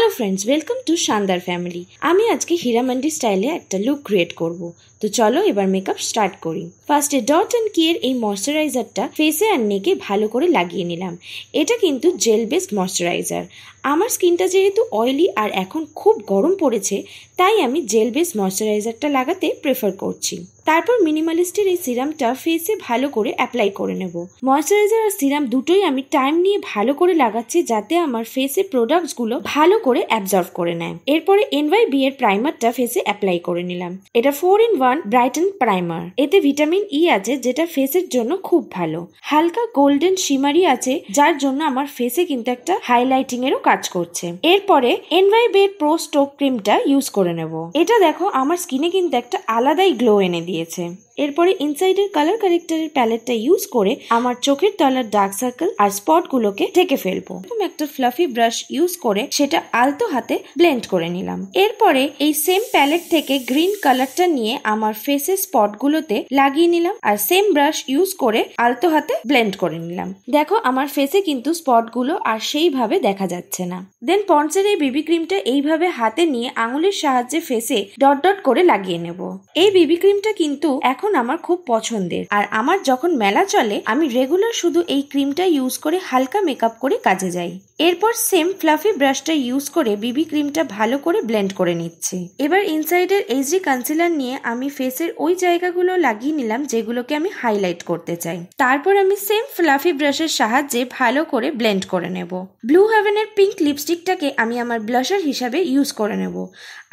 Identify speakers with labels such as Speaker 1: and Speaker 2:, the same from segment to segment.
Speaker 1: Hello friends, welcome to শানদার family. আমি আজকে হীরামান্ডি স্টাইলে একটা লুক ক্রিয়েট করব। তো চলো এবার মেকআপ স্টার্ট করি। ফার্স্টে ডট অ্যান্ড কি এর এই ময়শ্চারাইজারটা ফেসে আর নেকে ভালো করে লাগিয়ে নিলাম। এটা কিন্তু জেল বেসড ময়শ্চারাইজার। আমার স্কিনটা যেহেতু অয়েলি আর এখন খুব গরম পড়েছে, তাই আমি জেল বেসড ময়শ্চারাইজারটা লাগাতে প্রেফার করছি। তারপর মিনিমালিস্টের এই সিরামটা ফেসে ভালো করে অ্যাপ্লাই করে নেব। ময়শ্চারাইজার আর সিরাম দুটোই আমি টাইম নিয়ে ভালো করে লাগাচ্ছি, যাতে আমার ফেসে প্রোডাক্টসগুলো ভালো করে অ্যাবজর্ব করে নেয়। এরপরে NYB এর প্রাইমারটা ফেসে অ্যাপ্লাই করে নিলাম। এটা 4-in-1 ব্রাইটেন প্রাইমার। এতে ভিটামিন ই আছে, যেটা ফেসের জন্য খুব ভালো। হালকা গোল্ডেন শিমারি আছে, যার জন্য আমার ফেসে কিন্তু একটা হাইলাইটিং এরও কাজ করছে। এরপরে NYB এর প্রো স্টোক ক্রিমটা ইউজ করে নেব। এটা দেখো আমার স্কিনে কিন্তু একটা আলাদাই গ্লো এনে দিয়েছে। এরপরে ইনসাইডের কালার কারেক্টরের প্যালেটটা ইউজ করে আমার চোখের তলার ডার্ক সার্কেল আর স্পট গুলোকে ঢেকে ফেলবো। একটা ফ্লাফি ব্রাশ ইউজ করে সেটা আলতো হাতে ব্লেন্ড করে নিলাম। এরপরে এই সেম প্যালেট থেকে গ্রিন কালারটা নিয়ে আমার ফেসের স্পট গুলোতে লাগিয়ে নিলাম, আর সেম ব্রাশ ইউজ করে আলতো হাতে ব্লেন্ড করে নিলাম। দেখো আমার ফেসে কিন্তু স্পট গুলো আর সেইভাবে দেখা যাচ্ছে না। দেন পন্ডসের এই বিবি ক্রিমটা এইভাবে হাতে নিয়ে আঙুলের সাহায্যে ফেসে ডট ডট করে লাগিয়ে নেব। এই বিবি ক্রিমটা কিন্তু এখন আমার খুব পছন্দের, আর আমার যখন মেলা চলে আমি রেগুলার শুধু এই ক্রিমটা ইউজ করে হালকা মেকআপ করে কাজে যাই। এরপর সেম ফ্লাফি ব্রাশটা ইউজ করে বিবি ক্রিমটা ভালো করে ব্লেন্ড করে নিচ্ছি। এবার ইনসাইডের এইচডি কনসিলার নিয়ে আমি ফেসের ওই জায়গাগুলো লাগিয়ে নিলাম যেগুলোকে আমি হাইলাইট করতে চাই। তারপর আমি সেম ফ্লাফি ব্রাশের সাহায্যে ভালো করে ব্লেন্ড করে নেব। ব্লু হেভেনের পিঙ্ক লিপস্টিকটাকে আমি আমার ব্লাশার হিসাবে ইউজ করে নেব,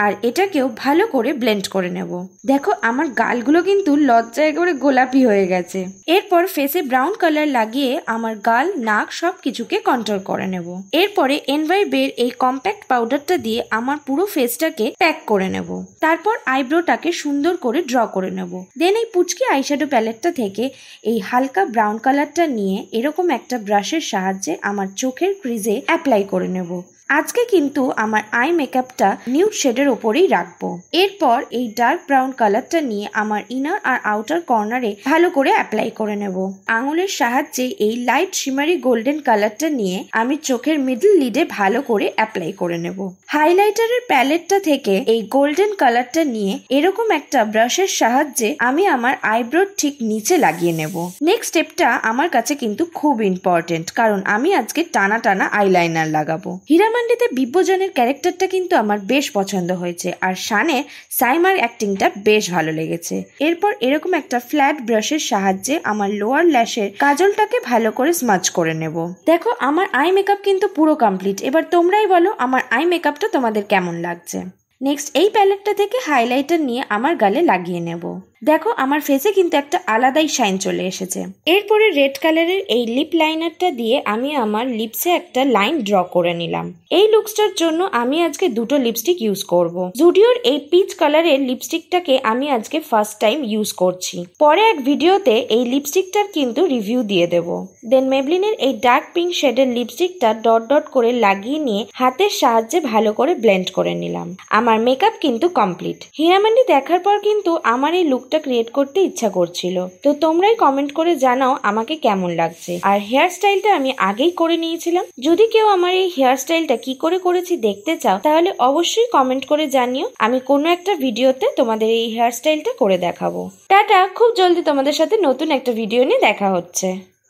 Speaker 1: আর এটাকেও ভালো করে ব্লেন্ড করে নেব। দেখো আমার গালগুলো কিন্তু লজ্জায় করে গোলাপি হয়ে গেছে। এরপর ফেসে ব্রাউন কালার লাগিয়ে আমার গাল, নাক সবকিছুকে কন্ট্রোল করে নেব। এরপরে NYB এর এই কম্প্যাক্ট পাউডারটা দিয়ে আমার পুরো ফেসটাকে প্যাক করে নেব। তারপর আইব্রোটাকে সুন্দর করে ড্র করে নেব। দেন এই পুচকি আইশ্যাডো প্যালেটটা থেকে এই হালকা ব্রাউন কালারটা নিয়ে এরকম একটা ব্রাশের সাহায্যে আমার চোখের ক্রিজে অ্যাপ্লাই করে নেব। আজকে কিন্তু আমার আই মেকআপটা নিউড শেডের ওপরেই রাখবো। এরপর এই ডার্ক ব্রাউন কালারটা নিয়ে আমার ইনার আর আউটার কর্নারে ভালো করে অ্যাপ্লাই করে নেব। আঙুলের সাহায্যে এই লাইট শিমারি গোল্ডেন কালারটা নিয়ে আমি চোখের মিডল লিডে ভালো করে অ্যাপ্লাই করে নেব। হাইলাইটারের প্যালেটটা থেকে এই গোল্ডেন কালারটা নিয়ে এরকম একটা ব্রাশের সাহায্যে আমি আমার আইব্রোর ঠিক নিচে লাগিয়ে নেব। নেক্সট স্টেপটা আমার কাছে কিন্তু খুব ইম্পর্টেন্ট, কারণ আমি আজকে টানা টানা আইলাইনার লাগাবো। হীরামান্ডিতে বিব্বজনের ক্যারেক্টারটা কিন্তু আমার বেশ পছন্দ হয়েছে, আর শানের সাইমার অ্যাক্টিংটা বেশ ভালো লেগেছে। এরপর এরকম একটা ফ্ল্যাট ব্রাশের সাহায্যে আমার লোয়ার ল্যাশের কাজলটাকে ভালো করে স্মাচ করে নেব। দেখো আমার আই মেকআপ কিন্তু পুরো কমপ্লিট। এবার তোমরাই বলো আমার আই মেকআপটা তোমাদের কেমন লাগছে। নেক্সট এই প্যালেটটা থেকে হাইলাইটার নিয়ে আমার গালে লাগিয়ে নেব। দেখো আমার ফেসে কিন্তু একটা আলাদাই শাইন চলে এসেছে। এরপরে রেড কালারের এই লিপ লাইনারটা দিয়ে আমি আমার লিপসে একটা লাইন ড্র করে নিলাম। এই লুকসটার জন্য আমি আজকে দুটো লিপস্টিক ইউজ করব। জুডিওর এই পিচ কালারের লিপস্টিকটাকে আমি আজকে ফার্স্ট টাইম ইউজ করছি। পরে এক ভিডিওতে এই লিপস্টিকটার কিন্তু রিভিউ দিয়ে দেব। দেন মেবলিনের এই ডার্ক পিঙ্ক শেডের লিপস্টিকটা ডট ডট করে লাগিয়ে নিয়ে হাতের সাহায্যে ভালো করে ব্লেন্ড করে নিলাম। আমার মেকআপ কিন্তু কমপ্লিট। হীরামান্ডি দেখার পর কিন্তু আমার এই লুকটা ক্রিয়েট করতে ইচ্ছা করছিল। তো তোমরাই কমেন্ট করে জানাও আমাকে কেমন লাগছে। আর হেয়ার স্টাইলটা আমি আগেই করে নিয়েছিলাম। যদি কেউ আমার এই হেয়ার স্টাইলটা কি করে করেছি দেখতে চাও, তাহলে অবশ্যই কমেন্ট করে জানিও। আমি কোনো একটা ভিডিওতে তোমাদের এই হেয়ার স্টাইলটা করে দেখাবো। টাটা, খুব জলদি তোমাদের সাথে নতুন একটা ভিডিও নিয়ে দেখা হচ্ছে।